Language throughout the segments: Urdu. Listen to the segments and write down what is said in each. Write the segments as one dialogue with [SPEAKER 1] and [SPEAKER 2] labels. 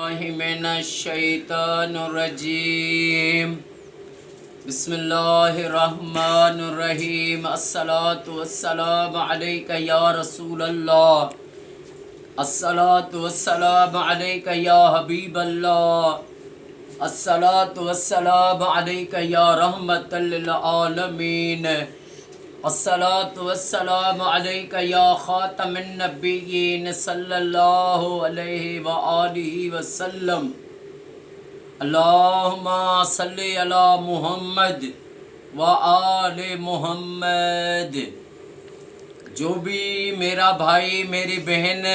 [SPEAKER 1] باللہ من الشیطان الرجیم بسم اللہ الرحمن الرحیم الصلاۃ والسلام علیک یا رسول اللہ الصلاۃ والسلام علیک یا حبیب اللہ الصلاۃ والسلام علیک یا رحمت للعالمین الصلاۃ والسلام علیک یا خاتم النبیین صلی اللہ علیہ وآلہ وسلم اللہم صلی علی محمد وآل محمد۔ جو بھی میرا بھائی میری بہن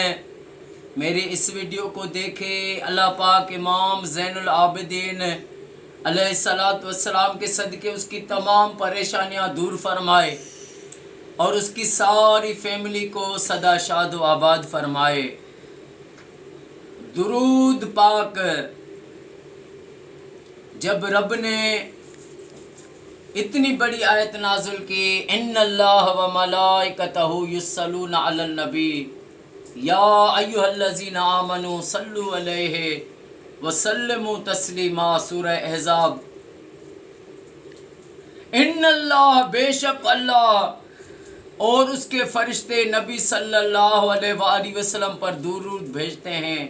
[SPEAKER 1] میری اس ویڈیو کو دیکھے، اللہ پاک امام زین العابدین علیہ الصلاۃ والسلام کے صدقے اس کی تمام پریشانیاں دور فرمائے اور اس کی ساری فیملی کو سدا شاد و آباد فرمائے۔ درود پاک جب رب نے اتنی بڑی آیت نازل کی، ان اللہ و ملائکتہ یصلون علی النبی یا ایھا الذین آمنوا صلوا علیہ وسلموا تسلیما، سورہ احزاب۔ ان اللہ، بے شک اللہ اور اس کے فرشتے نبی صلی اللہ علیہ وآلہ وسلم پر درود بھیجتے ہیں۔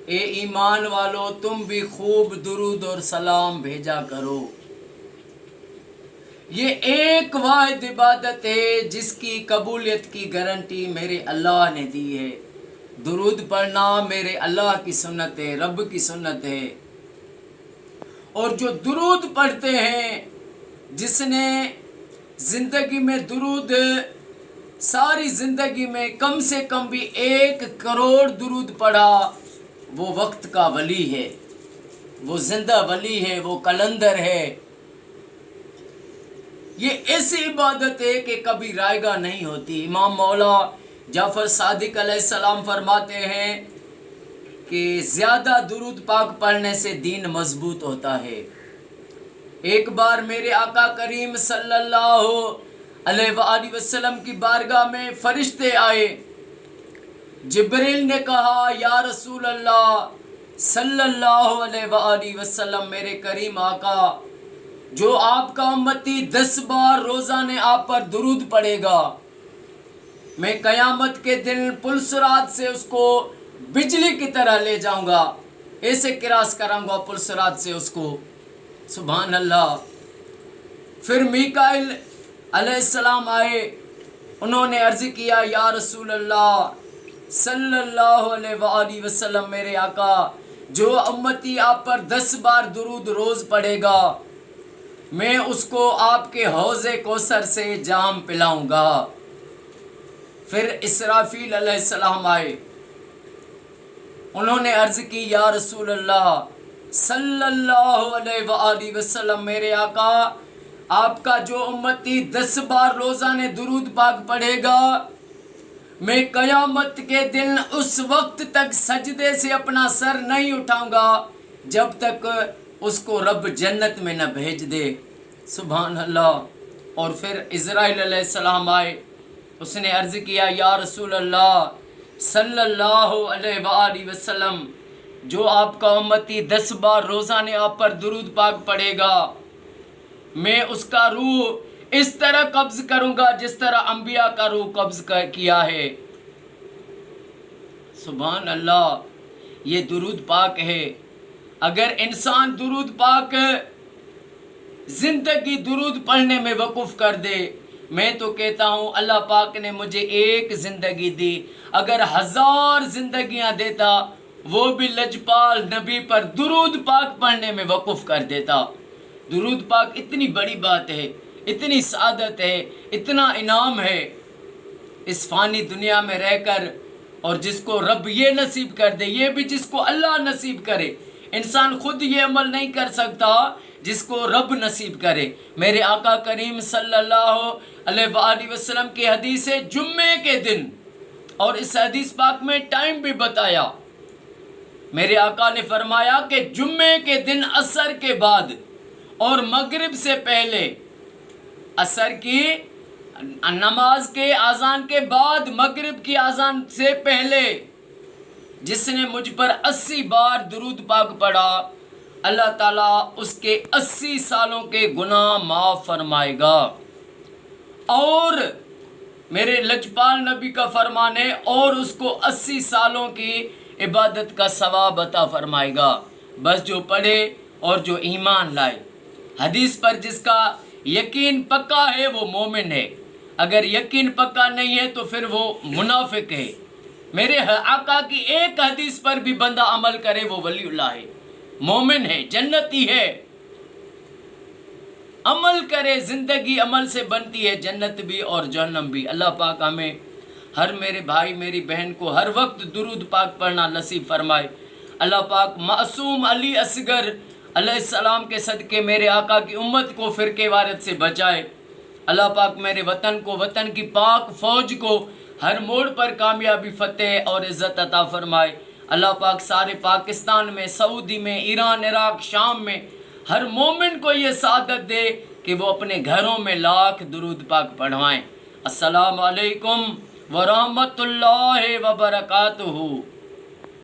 [SPEAKER 1] اے ایمان والو، تم بھی خوب درود اور سلام بھیجا کرو۔ یہ ایک واحد عبادت ہے جس کی قبولیت کی گارنٹی میرے اللہ نے دی ہے۔ درود پڑھنا میرے اللہ کی سنت ہے، رب کی سنت ہے۔ اور جو درود پڑھتے ہیں، جس نے زندگی میں درود ساری زندگی میں کم سے کم بھی 1 کروڑ درود پڑھا، وہ وقت کا ولی ہے، وہ زندہ ولی ہے، وہ کلندر ہے۔ یہ ایسی عبادت ہے کہ کبھی رائے گاہ نہیں ہوتی۔ امام مولا جعفر صادق علیہ السلام فرماتے ہیں کہ زیادہ درود پاک پڑھنے سے دین مضبوط ہوتا ہے۔ ایک بار میرے آقا کریم صلی اللہ علیہ وآلہ وسلم کی بارگاہ میں فرشتے آئے۔ جبریل نے کہا، یا رسول اللہ صلی اللہ علیہ وآلہ وسلم، میرے کریم آقا، جو آپ کا امتی 10 بار روزانے آپ پر درود پڑے گا، میں قیامت کے دن پلسرات سے اس کو بجلی کی طرح لے جاؤں گا، ایسے کراس کراؤں گا پلسرات سے اس کو۔ سبحان اللہ۔ پھر میکائیل علیہ السلام آئے، انہوں نے عرض کیا، یا رسول اللہ صلی اللہ علیہ وآلہ وسلم، میرے آقا، جو امتی آپ پر 10 بار درود روز پڑھے گا، میں اس کو آپ کے حوض کوثر سے جام پلاؤں گا۔ پھر اسرافیل علیہ السلام آئے، انہوں نے عرض کی، یا رسول اللہ صلی اللہ علیہ وآلہ وسلم، میرے آقا، آپ کا جو امتی 10 بار روزانے درود پاک پڑھے گا، میں قیامت کے دن اس وقت تک سجدے سے اپنا سر نہیں اٹھاؤں گا جب تک اس کو رب جنت میں نہ بھیج دے۔ سبحان اللہ۔ اور پھر عزرائیل علیہ السلام آئے، اس نے عرض کیا، یا رسول اللہ صلی اللہ علیہ وآلہ وسلم، جو آپ کا امتی 10 بار روزانے آپ پر درود پاک پڑھے گا، میں اس کا روح اس طرح قبض کروں گا جس طرح انبیاء کا روح قبض کیا ہے۔ سبحان اللہ۔ یہ درود پاک ہے۔ اگر انسان درود پاک زندگی درود پڑھنے میں وقف کر دے، میں تو کہتا ہوں اللہ پاک نے مجھے 1 زندگی دی، اگر 1000 زندگیاں دیتا وہ بھی لجپال نبی پر درود پاک پڑھنے میں وقف کر دیتا۔ درود پاک اتنی بڑی بات ہے، اتنی سعادت ہے، اتنا انعام ہے اس فانی دنیا میں رہ کر۔ اور جس کو رب یہ نصیب کر دے، یہ بھی جس کو اللہ نصیب کرے، انسان خود یہ عمل نہیں کر سکتا جس کو رب نصیب کرے۔ میرے آقا کریم صلی اللہ علیہ وآلہ وسلم کی حدیث ہے جمعے کے دن، اور اس حدیث پاک میں ٹائم بھی بتایا۔ میرے آقا نے فرمایا کہ جمعے کے دن عصر کے بعد اور مغرب سے پہلے، عصر کی نماز کے اذان کے بعد، مغرب کی اذان سے پہلے جس نے مجھ پر 80 بار درود پاک پڑھا اللہ تعالیٰ اس کے 80 سالوں کے گناہ معاف فرمائے گا۔ اور میرے لجپال نبی کا فرمان ہے اور اس کو 80 سالوں کی عبادت کا ثواب عطا فرمائے گا، بس جو پڑھے اور جو ایمان لائے۔ حدیث پر جس کا یقین پکا ہے وہ مومن ہے، اگر یقین پکا نہیں ہے تو پھر وہ منافق ہے۔ میرے آقا کی ایک حدیث پر بھی بندہ عمل کرے وہ ولی اللہ ہے، مومن ہے، جنتی ہے۔ عمل کرے، زندگی عمل سے بنتی ہے، جنت بھی اور جہنم بھی۔ اللہ پاک ہمیں ہر میرے بھائی میری بہن کو ہر وقت درود پاک پڑھنا نصیب فرمائے۔ اللہ پاک معصوم علی اصغر علیہ السلام کے صدقے میرے آقا کی امت کو فرقے وارث سے بچائے۔ اللہ پاک میرے وطن کو، وطن کی پاک فوج کو ہر موڑ پر کامیابی، فتح اور عزت عطا فرمائے۔ اللہ پاک سارے پاکستان میں، سعودی میں، ایران، عراق، شام میں ہر مومن کو یہ سعادت دے کہ وہ اپنے گھروں میں لاکھ درود پاک پڑھوائیں۔ السلام علیکم ورحمۃ اللہ وبرکاتہ۔